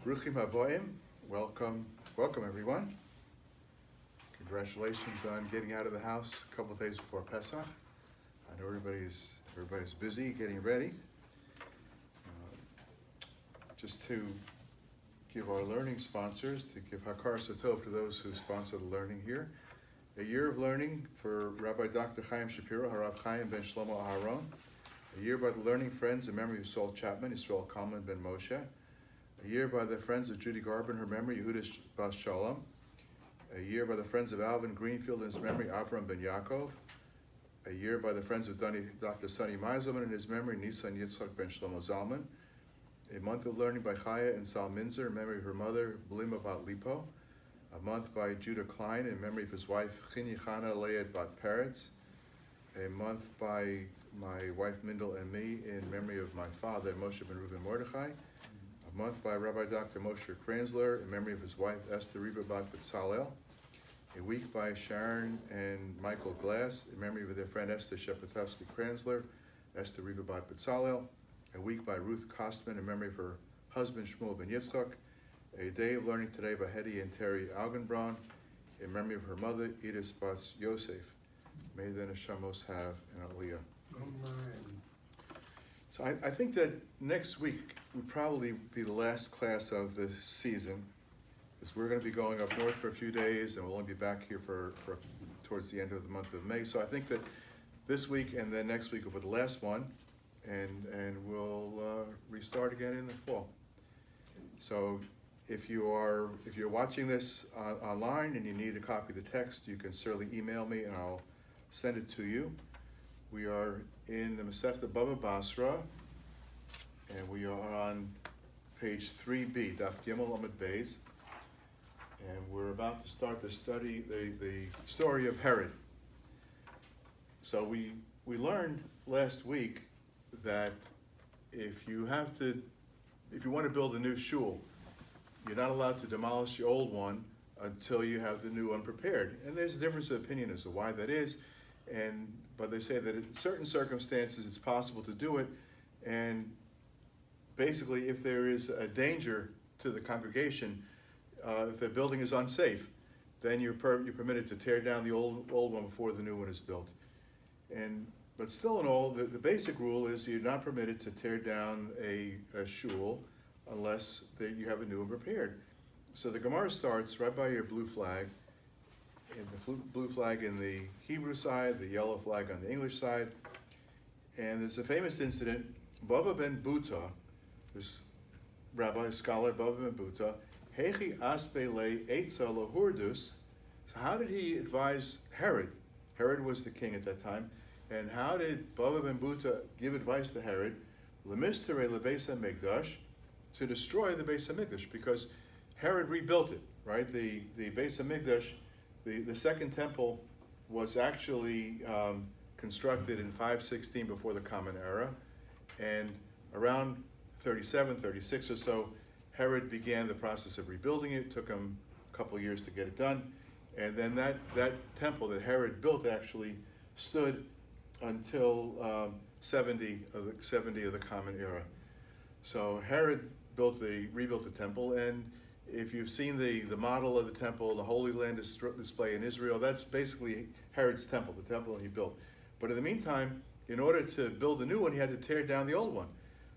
Bruchim haboim, welcome everyone. Congratulations on getting out of the house a couple of days before Pesach. I know everybody's busy getting ready. Just to give our learning sponsors, to give Hakar Satov to those who sponsor the learning here. A year of learning for Rabbi Dr. Chaim Shapiro, Harav Chaim ben Shlomo Aharon. A year by the learning friends in memory of Saul Chapman, Yisrael Kalman ben Moshe. A year by the friends of Judy Garber in her memory, Yehuda Bas Shalom. A year by the friends of Alvin Greenfield in his memory, Avram ben Yaakov. A year by the friends of Dr. Sonny Meiselman in his memory, Nisan Yitzchak ben Shlomo Zalman. A month of learning by Chaya and Sal Minzer in memory of her mother, Blima bat Lipo. A month by Judah Klein in memory of his wife, Chini Chana Leed bat Peretz. A month by my wife Mindel and me in memory of my father, Moshe ben Reuven Mordechai. A month by Rabbi Dr. Moshe Kranzler in memory of his wife, Esther Riva bat Betzalel. A week by Sharon and Michael Glass in memory of their friend Esther Shepetowski Kranzler, Esther Riva bat Betzalel. A week by Ruth Kostman in memory of her husband Shmuel ben Yitzchak. A day of learning today by Hetty and Terry Augenbraun in memory of her mother, Edith Bas Yosef. May the Neshamos have an Aliyah. Amen. So I think that next week would probably be the last class of the season, because we're going to be going up north for a few days, and we'll only be back here for towards the end of the month of May. So I think that this week and then next week will be the last one, and we'll restart again in the fall. So if you're watching this online and you need a copy of the text, you can certainly email me and I'll send it to you. We are in the Masechta Baba Basra, and we are on page 3b, Daf Gimel Amud Beis, and we're about to start the study, the story of Herod. So we learned last week that if you want to build a new shul, you're not allowed to demolish the old one until you have the new one prepared. And there's a difference of opinion as to why that is. But they say that in certain circumstances it's possible to do it. And basically, if there is a danger to the congregation, if the building is unsafe, then you're permitted to tear down the old one before the new one is built. But still in all, the basic rule is you're not permitted to tear down a shul unless you have a new one prepared. So the Gemara starts right by your blue flag, and the blue flag in the Hebrew side, the yellow flag on the English side. And there's a famous incident. Bava ben Buta, this rabbi, scholar, Bava ben Buta, Hechi Aspele Eitza Lahurdus. So how did he advise Herod? Herod was the king at that time. And how did Bava ben Buta give advice to Herod? Lemistere lebeis hamikdash, to destroy the Beis Hamikdash, because Herod rebuilt it, right? The Beis Hamikdash, the second temple was actually constructed in 516 before the Common Era, and around 37, 36 or so, Herod began the process of rebuilding it. It took him a couple of years to get it done, and then that temple that Herod built actually stood until 70 of the Common Era. So Herod rebuilt the temple, and if you've seen the model of the temple, the Holy Land display in Israel, that's basically Herod's temple, the temple he built. But in the meantime, in order to build a new one, he had to tear down the old one.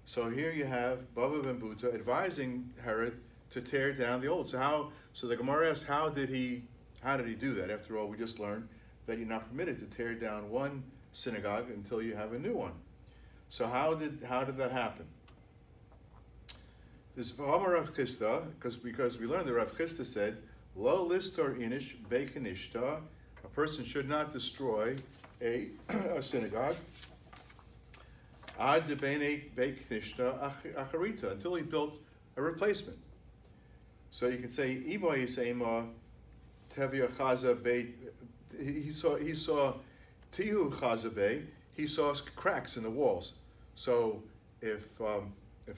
So here you have Bava ben Buta advising Herod to tear down the old. So the Gemara asks, how did he do that? After all, we just learned that you're not permitted to tear down one synagogue until you have a new one. So how did that happen? This V'amar Rav Chisda, because we learned that Rav Chisda said, Lo listor inish bekanishta, a person should not destroy a synagogue, ad debene bekanishta acharita, until he built a replacement. So you can say, Iba Yisema Tevya Chaza Be, he saw Tihu Chaza Be, he saw cracks in the walls. So if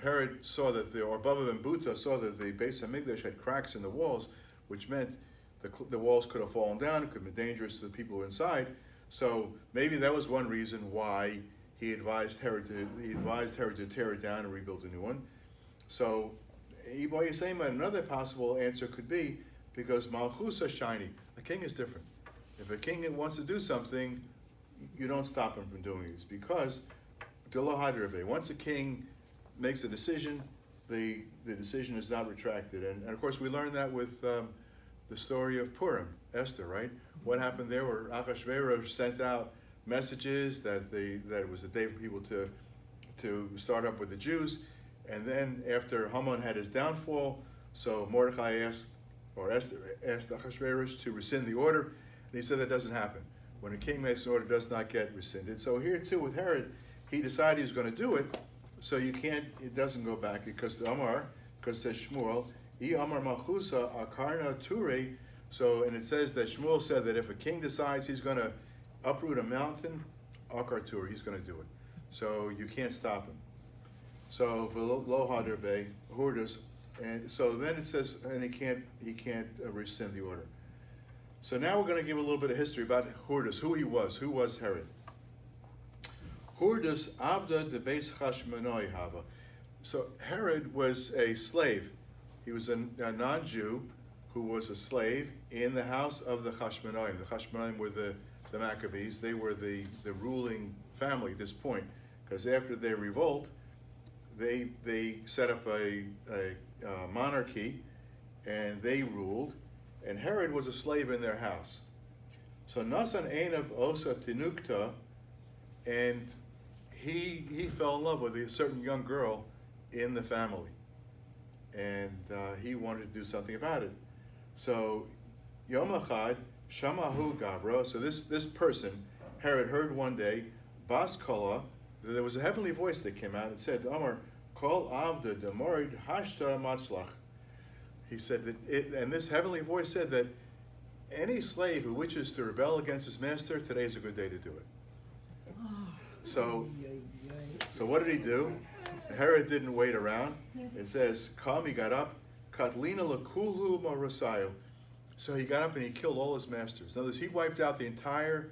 Herod saw that or Bava ben Buta saw that the Beis Hamikdash had cracks in the walls, which meant the walls could have fallen down, it could have been dangerous to the people who were inside. So maybe that was one reason why he advised Herod to tear it down and rebuild a new one. So Another possible answer could be because Malchus are shiny. A king is different. If a king wants to do something, you don't stop him from doing it. Because once a king makes a decision, the decision is not retracted. And of course, we learned that with the story of Purim, Esther, right? What happened there where Achashverosh sent out messages that it was a day for people to start up with the Jews. And then after Haman had his downfall, so Mordechai asked Achashverosh to rescind the order, and he said that doesn't happen. When a king makes an order, it does not get rescinded. So here too with Herod, he decided he was going to do it, so it doesn't go back because it says Shmuel, I Amar Malchusa Akarna Ture. So, and it says that Shmuel said that if a king decides he's going to uproot a mountain, Akar Ture, he's going to do it. So you can't stop him. So Lo Haderbe, Hordus, and so then it says, and he can't rescind the order. So now we're going to give a little bit of history about Hordus, who he was. Who was Herod? Hordus Avda de Beis Chashmonai Hava. So Herod was a slave. He was a non-Jew who was a slave in the house of the Chashmonaim. The Chashmonaim were the Maccabees. They were the ruling family at this point, because after their revolt, they set up a monarchy, and they ruled, and Herod was a slave in their house. So Nasan Einav Osa Tinukta, and he fell in love with a certain young girl in the family, and he wanted to do something about it. So Yom Echad Shamahu Gavra. So this person, Herod, heard one day Bas Kola. There was a heavenly voice that came out and said, Amar Kol Avda Demorid Hashta Matzlach. He said that and this heavenly voice said that any slave who wishes to rebel against his master, today is a good day to do it. So what did he do? Herod didn't wait around. It says, he got up, Katlina Lakulu Marusayo. So he got up and he killed all his masters. In other words, he wiped out the entire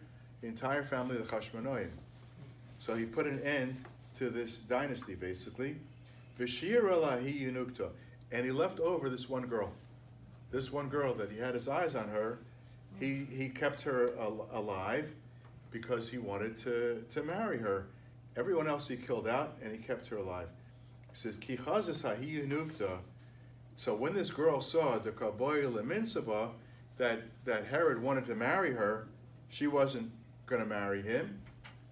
family of the Chashmonaim. So he put an end to this dynasty, basically. V'shir Elahi Yunukta. And he left over this one girl. This one girl that he had his eyes on her, he kept her alive because he wanted to marry her. Everyone else he killed out, and he kept her alive. He says, Ki chazes hahi yunukta. So when this girl saw the kaboy leminsaba, that Herod wanted to marry her, she wasn't going to marry him.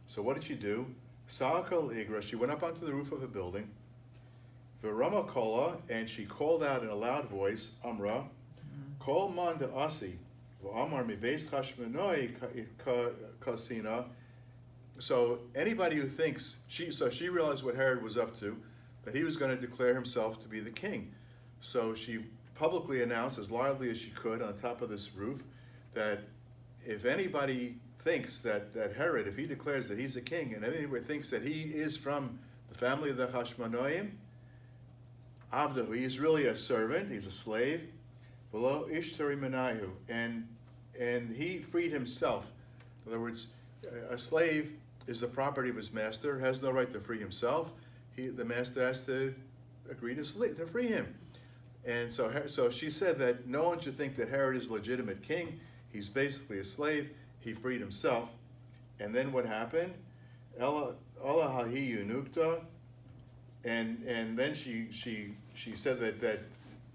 So what did she do? Sa'akal igra, she went up onto the roof of a building. V'rama kola, and she called out in a loud voice, Amra, Kol man de asi, v'amar mi beis chashmonoi kasina. So anybody who thinks, she realized what Herod was up to, that he was going to declare himself to be the king. So she publicly announced as loudly as she could on top of this roof that if anybody thinks that Herod, if he declares that he's a king, and anybody thinks that he is from the family of the Chashmonaim, Avdahu, he's really a servant, he's a slave, below Ishtari Menayu, and he freed himself. In other words, a slave is the property of his master, has no right to free himself. The master has to agree to free him. And so she said that no one should think that Herod is a legitimate king. He's basically a slave. He freed himself. And then what happened? Ella hahi yunukta. And then she said that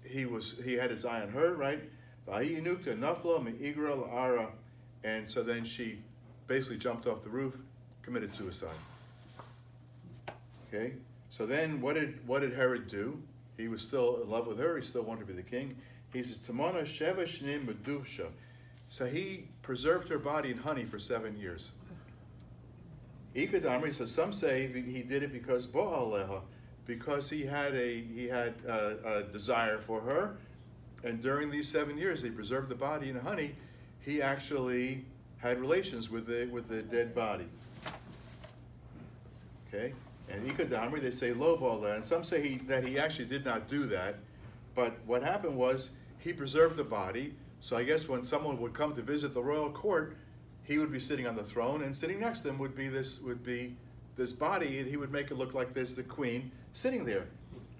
he had his eye on her, right? Hahi yunukta nafla me'igra la'ara. And so then she basically jumped off the roof, committed suicide. Okay? So then what did Herod do? He was still in love with her, he still wanted to be the king. He says, Tamana Sheva Shnim Meduvsha. So he preserved her body in honey for 7 years. Ikadamri says, some say he did it because Bo'aleha, because he had a desire for her, and during these 7 years he preserved the body in honey. He actually had relations with the dead body. Okay? And Ikadamri, they say lo ba'aleh, and some say that he actually did not do that, but what happened was he preserved the body. So I guess when someone would come to visit the royal court, he would be sitting on the throne, and sitting next to him would be this body, and he would make it look like there's the queen sitting there.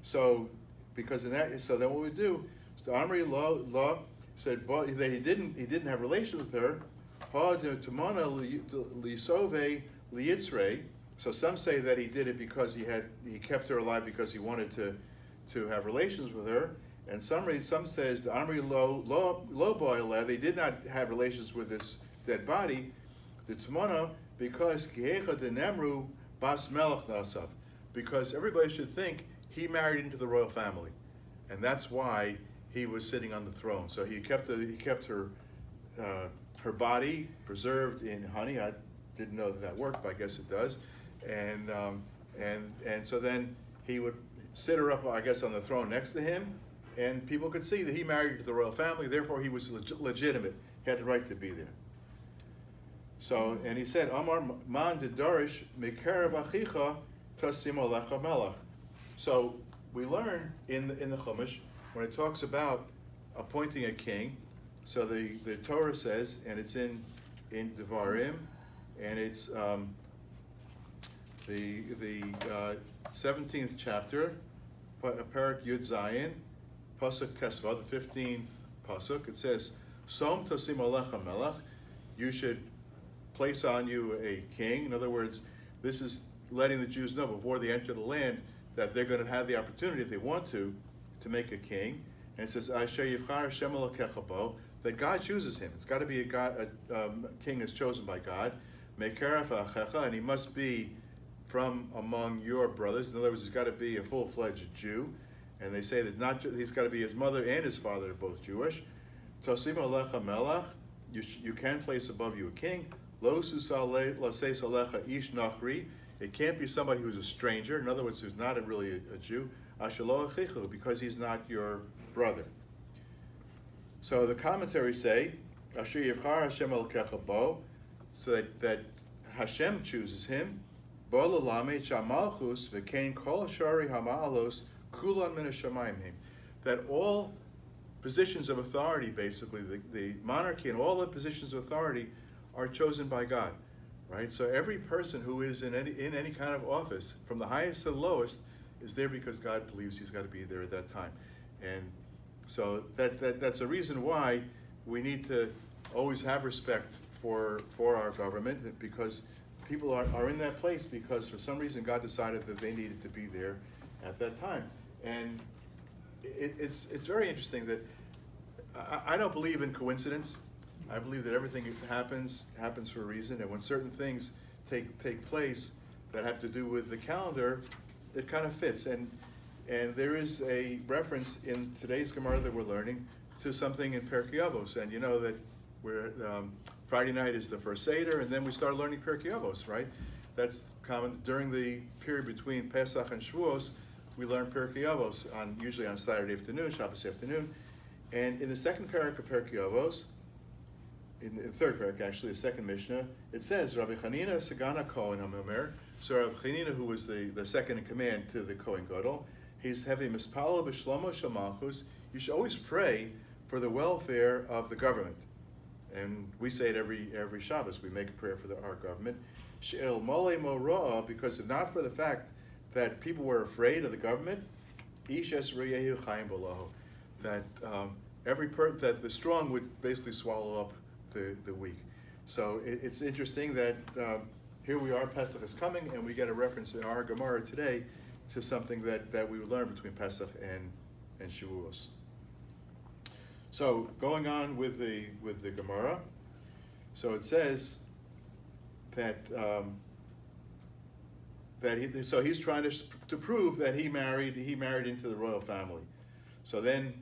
So because in that, so then what we do, so Amri Law said that he didn't have relations with her. So some say that he did it because he kept her alive because he wanted to have relations with her. And some says the Amri Lo Boile, they did not have relations with this dead body, the Tumana, because Kiecha de Nemru Bas Melech Nasav, because everybody should think he married into the royal family, and that's why he was sitting on the throne. So he kept her body preserved in honey. I didn't know that worked, but I guess it does. And so then he would sit her up, I guess, on the throne next to him, and people could see that he married to the royal family. Therefore, he was legitimate. He had the right to be there. So, and he said, Amar man de darish mekerav achicha tasim alecha melech. So we learn in the Chumash when it talks about appointing a king. So the Torah says, and it's in Devarim, and it's the 17th chapter, Parak Yud Zayin, Pasuk Tesva, the 15th Pasuk. It says, Som tasim alecha melech. You should place on you a king. In other words, this is letting the Jews know before they enter the land that they're going to have the opportunity, if they want to make a king. And it says, Asher yivchar Hashem elokecha bo, that God chooses him. It's got to be a king that's chosen by God. Mekeref achecha, and he must be from among your brothers. In other words, he's got to be a full-fledged Jew. And they say that he's got to be his mother and his father are both Jewish. Tosim alecha melech, you can place above you a king. Lo susale laseis alecha ish nachri. It can't be somebody who's a stranger. In other words, who's not really a Jew. Ashelo achichu, because he's not your brother. So the commentaries say, Asher yivchar Hashem elokecha bo, so that Hashem chooses him. Bo l'lamed shamalchus v'kein kol shari hama'alos kulan min hashamayim. That all positions of authority, basically, the monarchy and all the positions of authority are chosen by God, right? So every person who is in any kind of office, from the highest to the lowest, is there because God believes he's got to be there at that time. And so that's a reason why we need to always have respect for our government, because people are in that place because for some reason God decided that they needed to be there at that time. And it's very interesting that I don't believe in coincidence. I believe that everything happens for a reason, and when certain things take place that have to do with the calendar, it kind of fits. And there is a reference in today's Gemara that we're learning to something in Pirkei Avos, and you know that we're Friday night is the first Seder, and then we start learning Pirkei Avos, right? That's common during the period between Pesach and Shavuos. We learn Pirkei Avos usually on Saturday afternoon, Shabbos afternoon, and in the second parak of Pirkei Avos, in the third parak actually, the second Mishnah, it says Rabbi Chanina Sagana Kohen HaMomer. So Rabbi Chanina, who was the second in command to the Kohen Gadol, he's having mispala b'shlomo shel malchus. You should always pray for the welfare of the government, and we say it every Shabbos. We make a prayer for our government. She'el mole mo'roa, because if not for the fact that people were afraid of the government, ish es reyehu chayim b'loho, that that the strong would basically swallow up the weak. So it's interesting that here we are, Pesach is coming, and we get a reference in our Gemara today to something that we would learn between Pesach and Shavuos. So going on with the Gemara, so it says that he's trying to prove that he married into the royal family. So then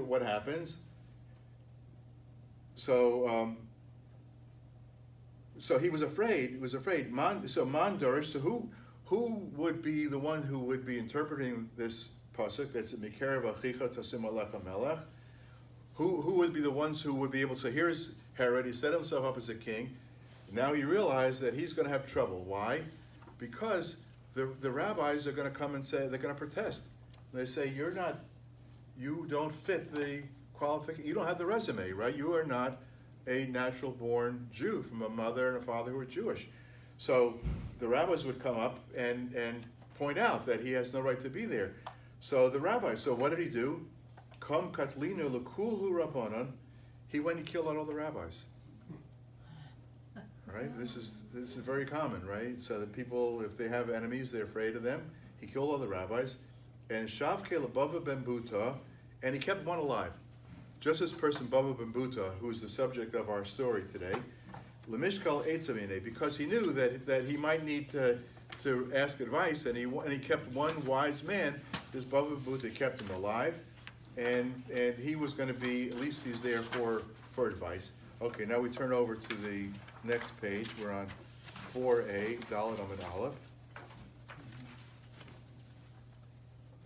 what happens? So he was afraid. He was afraid. Man Dorish. So who would be the one who would be interpreting this pasuk? That's Mikerev Achicha Tasim Alecha Melech. Who would be the ones who would be able to? Here's Herod. He set himself up as a king. Now he realized that he's going to have trouble. Why? Because the rabbis are going to come and say, they're going to protest. And they say, you don't fit the qualification. You don't have the resume, right? You are not a natural born Jew from a mother and a father who are Jewish. So the rabbis would come up and point out that he has no right to be there. So the rabbi, so what did he do? Kom katlinu lekulhu rabbanon. He went and killed out all the rabbis. Right? This is very common, right? So that people, if they have enemies, they're afraid of them. He killed all the rabbis. And Shavke lebava ben Buta, and he kept one alive. Just this person, Bava ben Buta, who is the subject of our story today, Lemishkal Eitzavine, because he knew that he might need to ask advice, and he kept one wise man. This Bava ben Buta kept him alive, and he was going to be, at least he's there for advice. Okay, now we turn over to the next page. We're on 4a, Dalet Amud Aleph.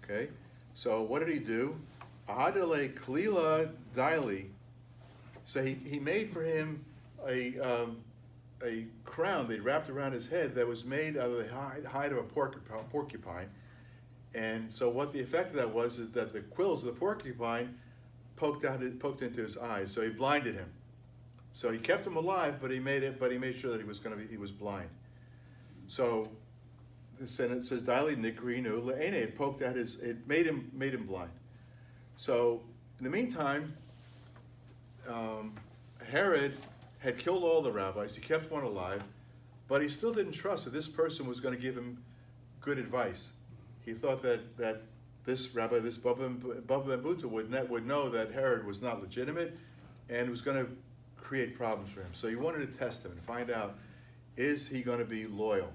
Okay, so what did he do? Ahadale Kalila Daili. So he made for him a crown they wrapped around his head that was made out of the hide of a porcupine. And so what the effect of that was is that the quills of the porcupine poked into his eyes, so he blinded him. So he kept him alive, but he made sure that he was blind. So it says Daili Nikrinu Le'ene, it made him blind. So in the meantime, Herod had killed all the rabbis. He kept one alive, but he still didn't trust that this person was going to give him good advice. He thought that this rabbi, this Bava ben Buta, would know that Herod was not legitimate and was going to create problems for him. So he wanted to test him and find out, is he going to be loyal?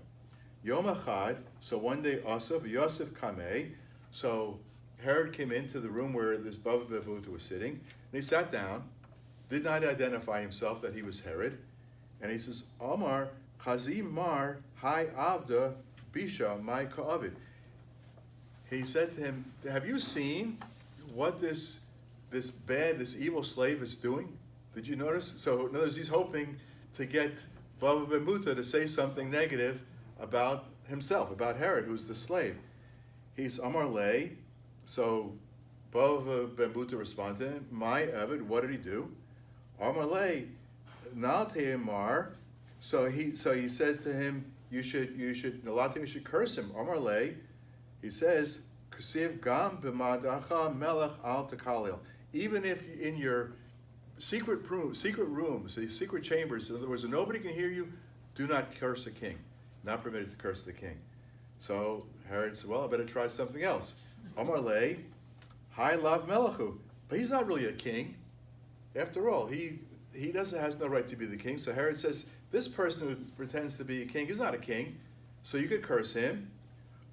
Yom Echad, so one day Asaf, Yosef Kameh, so Herod came into the room where this Bava ben Buta was sitting, and he sat down, did not identify himself that he was Herod, and he says, Omar, Chazim Mar, Hai Avda, Bisha, Mai Ka'avid. He said to him, have you seen what this evil slave is doing? Did you notice? So in other words, he's hoping to get Bava ben Buta to say something negative about himself, about Herod, who's the slave. He's Amar Lei. So Bava ben Buta responded to him, my Evid, what did he do? Amar Lei, Nalte Mar. So he says to him, you should curse him. Amar Lei, he says, Kusiv gam b'madacha melech al takalil. Even if in your secret rooms, these secret chambers, in other words, nobody can hear you, do not curse a king. Not permitted to curse the king. So Herod said, well, I better try something else. Amar Lei, Hai Lav Melechu. But he's not really a king. After all, he has no right to be the king. So Herod says, this person who pretends to be a king is not a king. So you could curse him.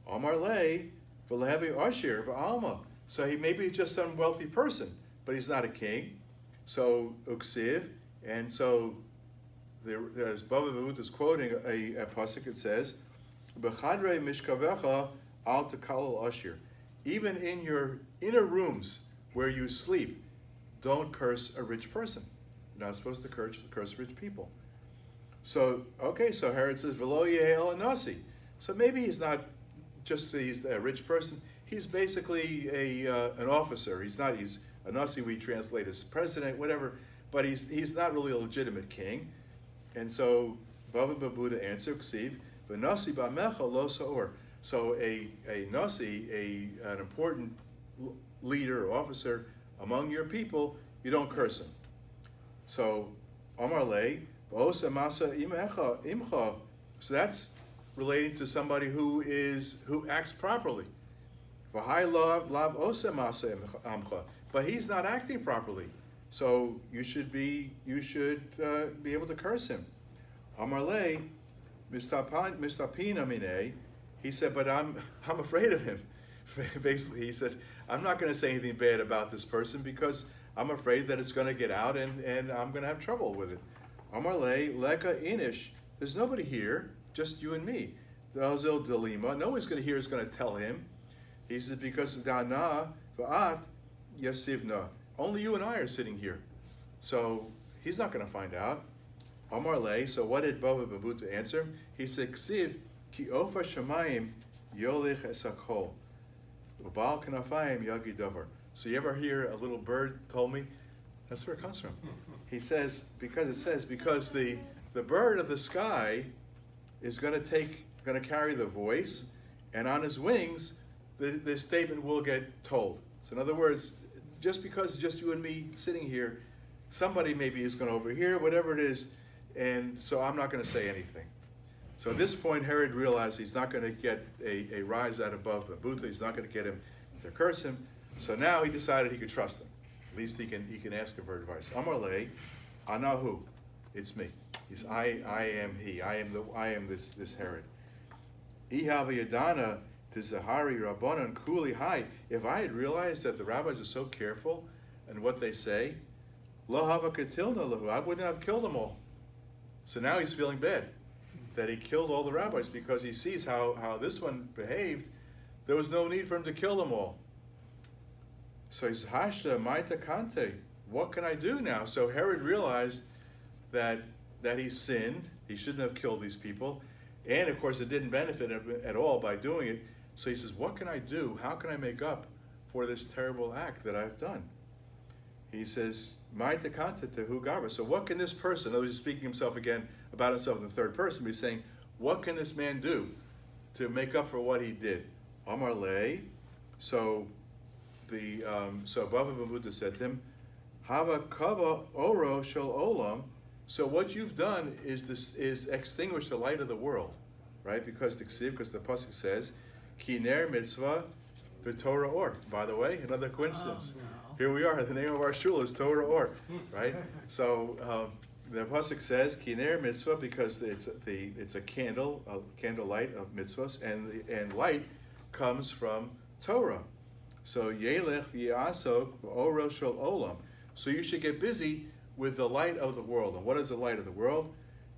Amar Lei, V'lehevi Ashir V'alma. So maybe he's just some wealthy person, but he's not a king. So Uksiv, and so as Bava ben Buta is quoting a pasuk, it says, "B'chadrei mishkavecha al tekalel ashir." Even in your inner rooms where you sleep, don't curse a rich person. You're not supposed to curse rich people. So so Herod says, "V'lo yeh el nasi." So maybe he's not just he's a rich person. He's basically an officer. He's a nasi. We translate as president, whatever. But he's not really a legitimate king. And so Bava ben Buta answered, "Ksiv v'nasi ba'mecha lo sa'or." So a nasi, an important leader or officer among your people, you don't curse him. So Amar Lei v'osa masa imcha. So that's relating to somebody who acts properly. V'hai lav osa masa amcha. But he's not acting properly. So you should be able to curse him. Amar Lei, mistapina mine. He said, but I'm afraid of him. Basically, he said, I'm not going to say anything bad about this person because I'm afraid that it's going to get out and I'm going to have trouble with it. Amar Lei, leka inish. There's nobody here, just you and me. Dalzil delima. No one's going to hear is going to tell him. He said, because dana va'at yasivna. Only you and I are sitting here. So he's not going to find out. Amar Lei, so what did Bava ben Buta answer? He said, Ksiv, ki ofa shamayim yolich esakol. Ubal kanafayim yagi davar. So you ever hear a little bird told me? That's where it comes from. He says, because the bird of the sky is going to carry the voice, and on his wings, this statement will get told. So in other words, just because just you and me sitting here, somebody maybe is going to overhear, whatever it is, and so I'm not going to say anything. So at this point, Herod realized he's not going to get a rise out above Babuta. He's not going to get him to curse him. So now he decided he could trust him. At least he can ask him for advice. Amar le, anahu, it's me. He's I am he. I am this Herod. Ihava yadana tizahari rabbanon kuli hai. If I had realized that the rabbis are so careful in what they say, lo hava katilna lahu, I wouldn't have killed them all. So now he's feeling bad that he killed all the rabbis because he sees how this one behaved. There was no need for him to kill them all. So he's hashta maita kante. What can I do now? So Herod realized that he sinned. He shouldn't have killed these people. And of course it didn't benefit him at all by doing it. So he says, what can I do? How can I make up for this terrible act that I've done? He says, maita kante tehu gabra. So what can this person, in other words, he's speaking himself again about himself in the third person, but he's saying, what can this man do to make up for what he did? Amar le. So Bava Babuta said to him, Hava kava oro shel olam. So what you've done is extinguish the light of the world, right? Because the pasuk says, Kiner mitzvah v'Torah or. By the way, another coincidence. Oh, no. Here we are. The name of our shul is Torah or, right? So the pasuk says Kiner mitzvah because it's a candle light of mitzvahs, and light comes from Torah. So Yelech v'yasok oro shel olam. So you should get busy with the light of the world. And what is the light of the world?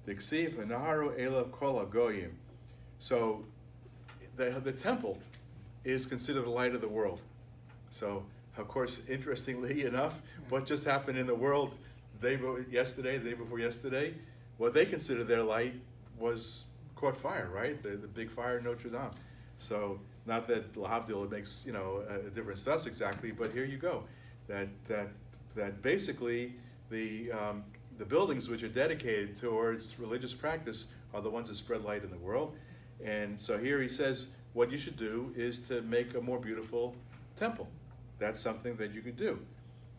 Diksiv v'naharu elav kol hagoyim. So the temple is considered the light of the world. So of course, interestingly enough, what just happened in the world the day before yesterday, what they consider their light was caught fire, right? The big fire in Notre Dame. So not that Lahavdil makes a difference to us exactly, but here you go. That basically the buildings which are dedicated towards religious practice are the ones that spread light in the world. And so here he says what you should do is to make a more beautiful temple. That's something that you could do.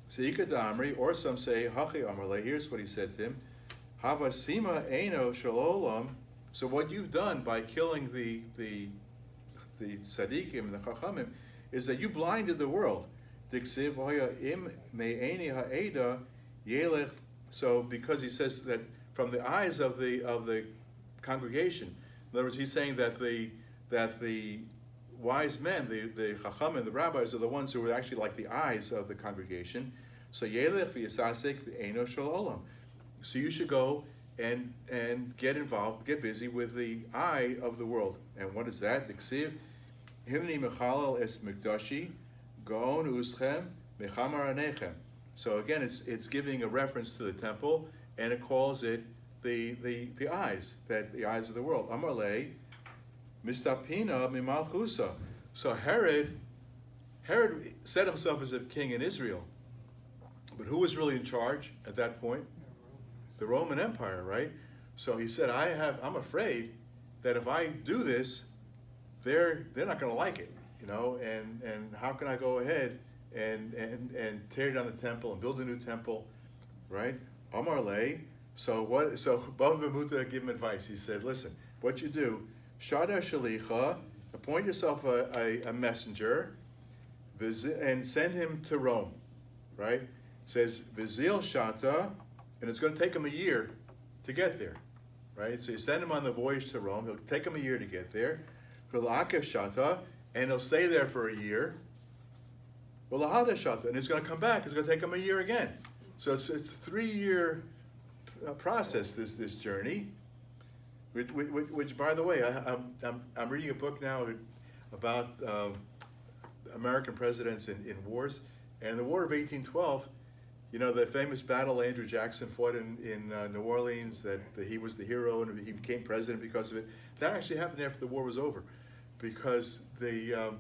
Seika Damri, or some say Hachi Amarle. Here's what he said to him: Havasima Eino Shalolam. So what you've done by killing the tzaddikim and the chachamim is that you blinded the world. Diksiv hoya im me'eni ha'eda yelech. So because he says that from the eyes of the congregation, in other words, he's saying that the wise men, the chachamim, the rabbis, are the ones who are actually like the eyes of the congregation. So yelech v'yasasek eino shel olam. So you should go and get involved, get busy with the eye of the world. And what is that? Diksiv himni mechalal es mikdashi gaon uschem mechamar anechem. So again, it's giving a reference to the temple, and it calls it the eyes, the eyes of the world. Amarle mistapina mimalchusa. So Herod set himself as a king in Israel, but who was really in charge at that point? The Roman Empire, right? So he said, I'm afraid that if I do this, they're not going to like it, and how can I go ahead and tear down the temple and build a new temple, right? Amar le. So Bava Babuta gave him advice. He said, listen, what you do, Shada Shalicha, appoint yourself a messenger, and send him to Rome, right? It says, Vizil Shata, and it's going to take him a year to get there, right? So you send him on the voyage to Rome. It'll take him a year to get there. Akev Shata, and he'll stay there for a year. Lahada Shata, and he's going to come back. It's going to take him a year again. So it's a 3-year process. This journey, which by the way, I'm reading a book now about American presidents in wars, and the War of 1812. The famous battle Andrew Jackson fought in New Orleans, that he was the hero and he became president because of it. That actually happened after the war was over, because the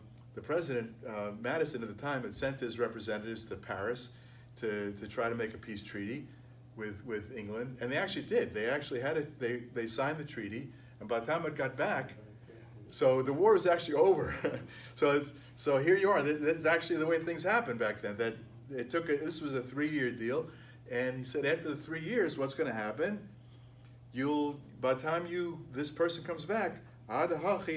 president, Madison at the time, had sent his representatives to Paris to try to make a peace treaty with England, and they actually did. They actually had it. They signed the treaty, and by the time it got back, so the war was actually over. So So here you are. That's actually the way things happened back then. That it took. This was a 3-year deal, and he said after the 3 years, what's going to happen? By the time this person comes back, sisrei,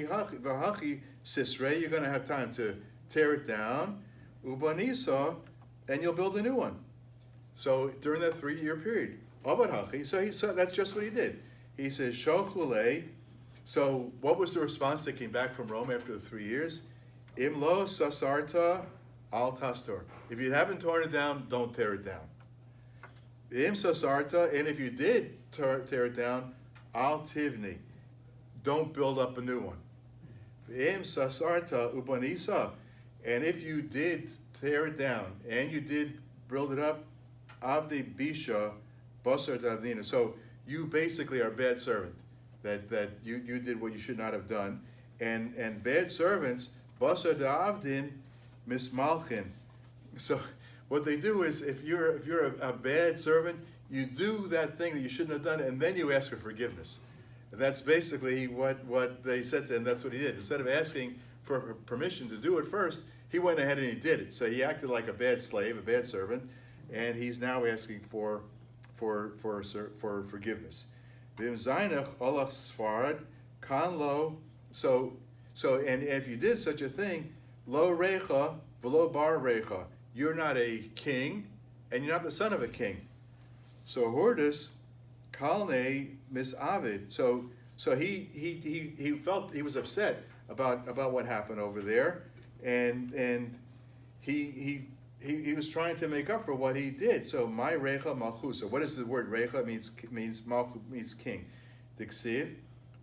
you're going to have time to tear it down, ubanisa, and you'll build a new one. So during that 3-year period, avad hachi. So that's just what he did. He says shochule. So what was the response that came back from Rome after the 3 years? Imlo sasarta al tastor. If you haven't torn it down, don't tear it down. Im sasarta, and if you did tear it down, al tivni. Don't build up a new one. Im sasarta ubanisa. And if you did tear it down and you did build it up, avdi bisha basar davdina. So you basically are a bad servant. That you did what you should not have done. And bad servants, basar davdin mismalchin. So what they do is if you're a bad servant, you do that thing that you shouldn't have done, and then you ask for forgiveness. And that's basically what they said to him. That's what he did. Instead of asking for permission to do it first, he went ahead and he did it. So he acted like a bad slave, a bad servant, and he's now asking for forgiveness. Vim zaynach olach sfarad kan lo. So and if you did such a thing, lo recha v'lo bar recha. You're not a king, and you're not the son of a king. So Hordus kalne misavid. So he felt he was upset about what happened over there, and he was trying to make up for what he did. So my recha malchusa. What does the word recha means malchus means king. Diksiv,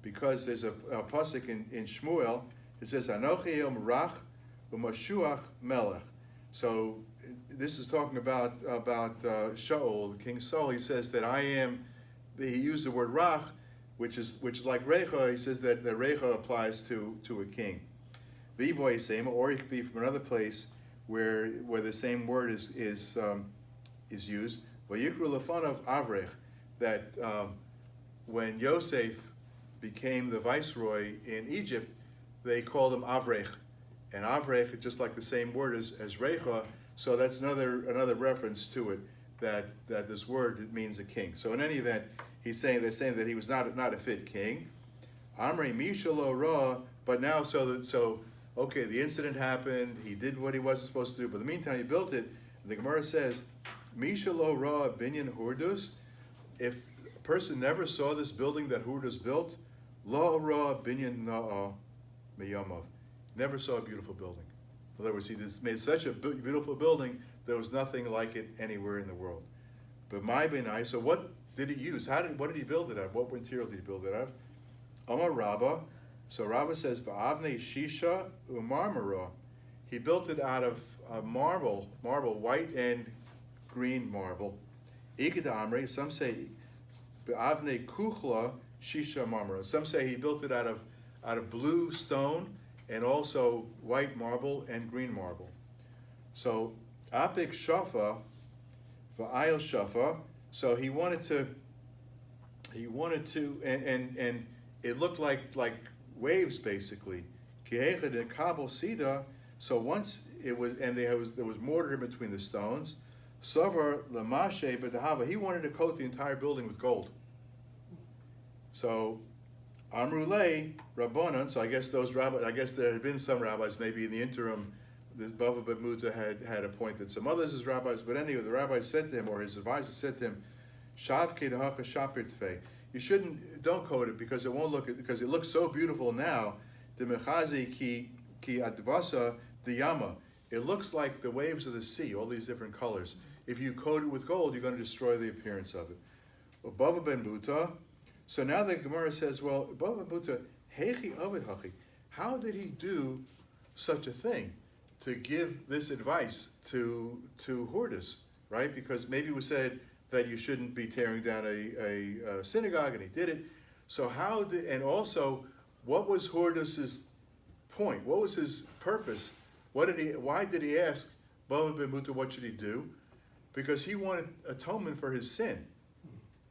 because there's a pasuk in Shmuel. It says Anochi yom rach u'mashuach melech. So this is talking about Shaul, King Saul. He says that I am. He used the word rach, which is like recha. He says that the recha applies to a king. V'boy same, or it could be from another place where the same word is used. V'yikru lefan of avrech, that when Yosef became the viceroy in Egypt, they called him avrech. And avrech, just like the same word as recha, so that's another reference to it, that this word means a king. So in any event, they're saying that he was not a fit king. Amri mishalo ra, but now okay, the incident happened, he did what he wasn't supposed to do, but in the meantime he built it. And the Gemara says, mishalo ra binyan hurdus, if a person never saw this building that Hurdus built, la ra binyan na'a miyamav. Never saw a beautiful building. In other words, he made such a beautiful building, there was nothing like it anywhere in the world. But my benai, so what did he use? What did he build it out of? What material did he build it out of? Amar Rabba, so Rabba says, Ba'avne shisha umarmara. He built it out of marble, white and green marble. Ikeda Amri, some say Ba'avne kuchla shisha marmara. Some say he built it out of blue stone, and also white marble and green marble. So apik shafa va'ayil shafa. So he wanted to, and it looked like waves basically. Ki'echad and kabel sida. So once it was, and there was mortar in between the stones. Savar lamashe b'dahava. He wanted to coat the entire building with gold. So Amrulei Rabbanon, so I guess there had been some rabbis, maybe in the interim, the Bava ben Muta had appointed some others as rabbis, but anyway, the rabbi said to him, or his advisor said to him, Shav kedahacha shapir tfei. Don't coat it because it looks so beautiful now. The mechazi ki advasa the yama. It looks like the waves of the sea, all these different colors. If you coat it with gold, you're going to destroy the appearance of it. Bava ben Muta. So now the Gemara says, well, Bava Buta, Hechi Ovid Hachi, how did he do such a thing to give this advice to Hordus, right? Because maybe it was said that you shouldn't be tearing down a synagogue, and he did it. So and also, what was Hordus's point? What was his purpose? Why did he ask Bava ben Buta what should he do? Because he wanted atonement for his sin,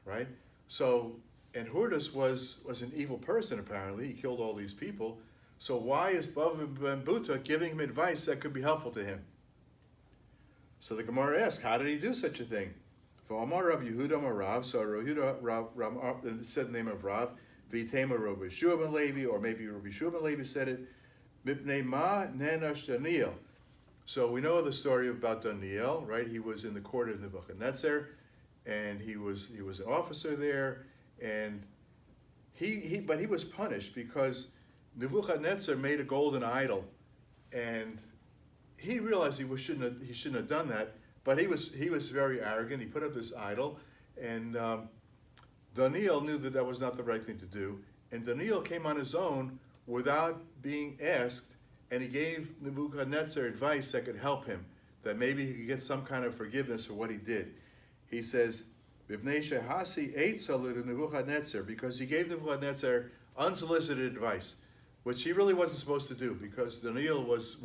right? So, and Hordus was an evil person, apparently. He killed all these people. So why is Bava ben Buta giving him advice that could be helpful to him? So the Gemara asks, how did he do such a thing? V'amar Rav Yehuda Marav, so Rav Yehuda said the name of Rav, V'itema Rav Yeshua ben Levi, or maybe Rav Yeshua ben Levi said it, Mipnei ma nenash Daniel. So we know the story about Daniel, right? He was in the court of Nebuchadnezzar, and he was an officer there, and but he was punished because Nebuchadnezzar made a golden idol, and he realized he shouldn't have done that, but he was very arrogant. He put up this idol, and Daniel knew that was not the right thing to do, and Daniel came on his own without being asked, and he gave Nebuchadnezzar advice that could help him, that maybe he could get some kind of forgiveness for what he did. He says, because he gave Nebuchadnezzar unsolicited advice, which he really wasn't supposed to do, because Daniel was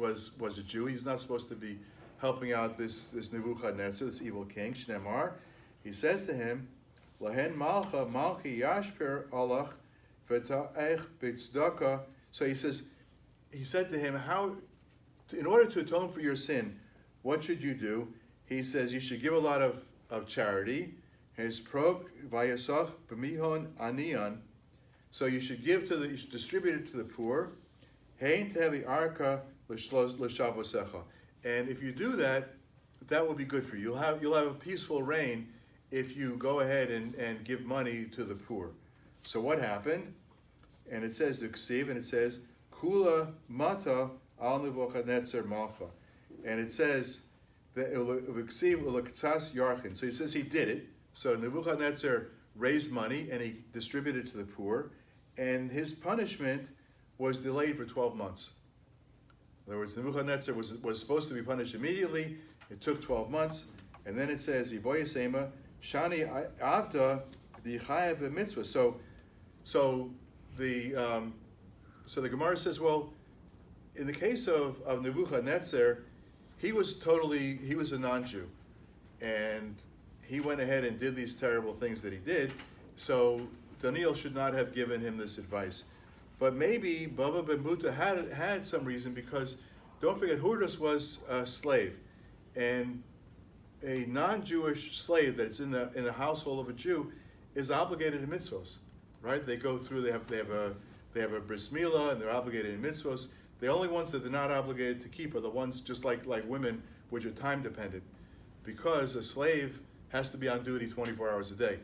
a Jew. He's not supposed to be helping out this Nebuchadnezzar, this evil king. Shnemar, he says to him, Lahen malcha malchi yashper alach v'ta'ech b'tzdaka. So he said to him, in order to atone for your sin, what should you do? He says you should give a lot of charity. His prog vayasach b'mihon aniyan. So you should you should distribute it to the poor. Hein tevi arka l'shavosecha. And if you do that, that will be good for you. You'll have a peaceful reign if you go ahead and give money to the poor. So what happened? And it says and it says kula mata al Nebuchadnezzar malcha. And it says that yarchin. So he says he did it. So Nebuchadnezzar raised money and he distributed it to the poor, and his punishment was delayed for 12 months. In other words, Nebuchadnezzar was supposed to be punished immediately. It took 12 months, and then it says, Iboyasema, Shani Avda the Chayav mitzvah. So the Gemara says, well, in the case of Nebuchadnezzar, he was a non-Jew, and he went ahead and did these terrible things that he did. So Daniel should not have given him this advice. But maybe Bava ben Buta had some reason, because don't forget, Hurdas was a slave, and a non-Jewish slave that's in the household of a Jew is obligated in mitzvos, right? They go through. They have a bris milah, and they're obligated in mitzvos. The only ones that they're not obligated to keep are the ones just like women, which are time dependent, because a slave has to be on duty 24 hours a day.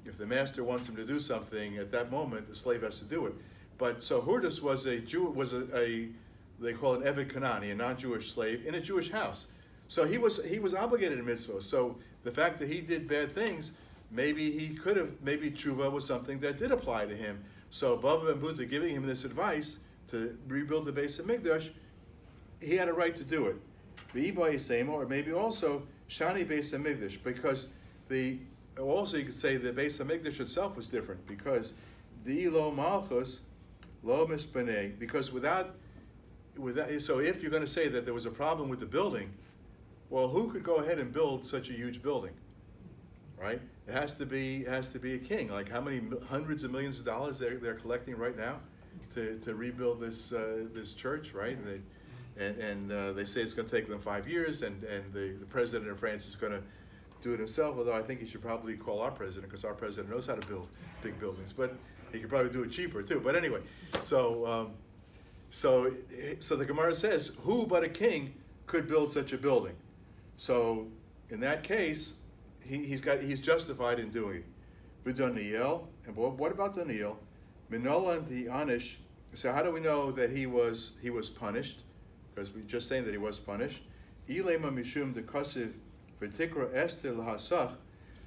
If the master wants him to do something at that moment, the slave has to do it. But so Hurdas was a Jew, they call it Eved Kanani, a non-Jewish slave in a Jewish house. So he was obligated in mitzvah. So the fact that he did bad things, maybe tshuva was something that did apply to him. So Bava ben Buta giving him this advice to rebuild the Beis HaMikdash, he had a right to do it. Or maybe also Shani Beis HaMikdash, because also you could say the Beis HaMikdash itself was different, because the lo malchus lo mispanei, because without, so if you're going to say that there was a problem with the building, well, who could go ahead and build such a huge building, right? It has to be a king. Like how many hundreds of millions of dollars they're collecting right now to rebuild this church, right? And they say it's going to take them 5 years, and the president of France is going to do it himself. Although I think he should probably call our president, because our president knows how to build big buildings, but he could probably do it cheaper too. But anyway, so the Gemara says, who but a king could build such a building? So in that case, he's justified in doing it. With Daniel, and what about Daniel? Minola the Anish. So how do we know that he was punished? Because we're just saying that he was punished. Ilema mishum dekasiv v'tikra Esther lahasach.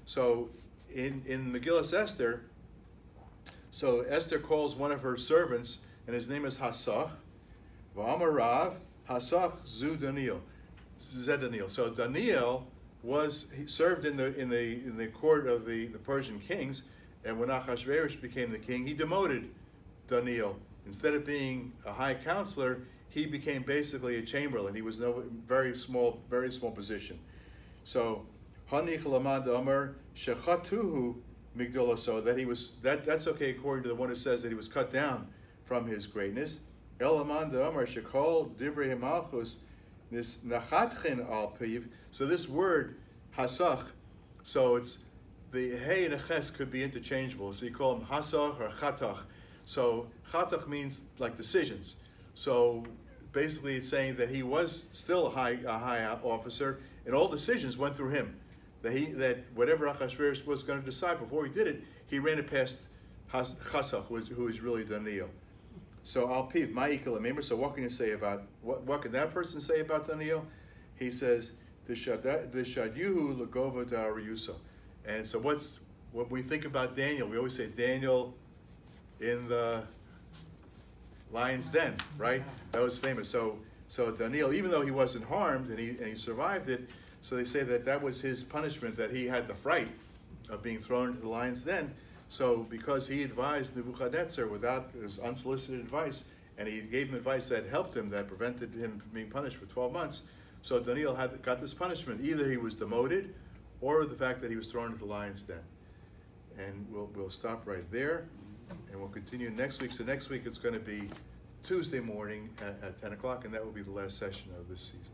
So in Megillas Esther, so Esther calls one of her servants, and his name is Hasach. V'amarav Hasach zu Daniel. Daniel. So Daniel he served in the court of the Persian kings, and when Achashverosh became the king, he demoted Daniel. Instead of being a high counselor, he became basically a chamberlain. He was very small position. So Hanich Lamad Amar Shechatuhu Migdola, so that that's okay according to the one who says that he was cut down from his greatness. Elaman de Amar Shekol Divrei Malchus Nis Nachatchen Al Piv. So this word Hasach, so it's the Hey and the Ches could be interchangeable. So you call them Hasach or Chatach. So Chatach means like decisions. So basically it's saying that he was still a high officer, and all decisions went through him. That whatever Achashverosh was going to decide before he did it, he ran it past Chasach, who is really Daniel. So Al Piv, Ma'ikal Amimr. So what can you say about what can that person say about Daniel? He says the Shadyuhu Lagova Da'ariyusa. And so what we think about Daniel? We always say Daniel in the lion's den, right? That was famous. So Daniel, even though he wasn't harmed and he survived it, so they say that was his punishment, that he had the fright of being thrown into the lion's den. So because he advised Nebuchadnezzar without his unsolicited advice, and he gave him advice that helped him, that prevented him from being punished for 12 months, so Daniel got this punishment. Either he was demoted, or the fact that he was thrown into the lion's den. And we'll stop right there, and we'll continue next week. So next week it's going to be Tuesday morning at 10 o'clock, and that will be the last session of this season.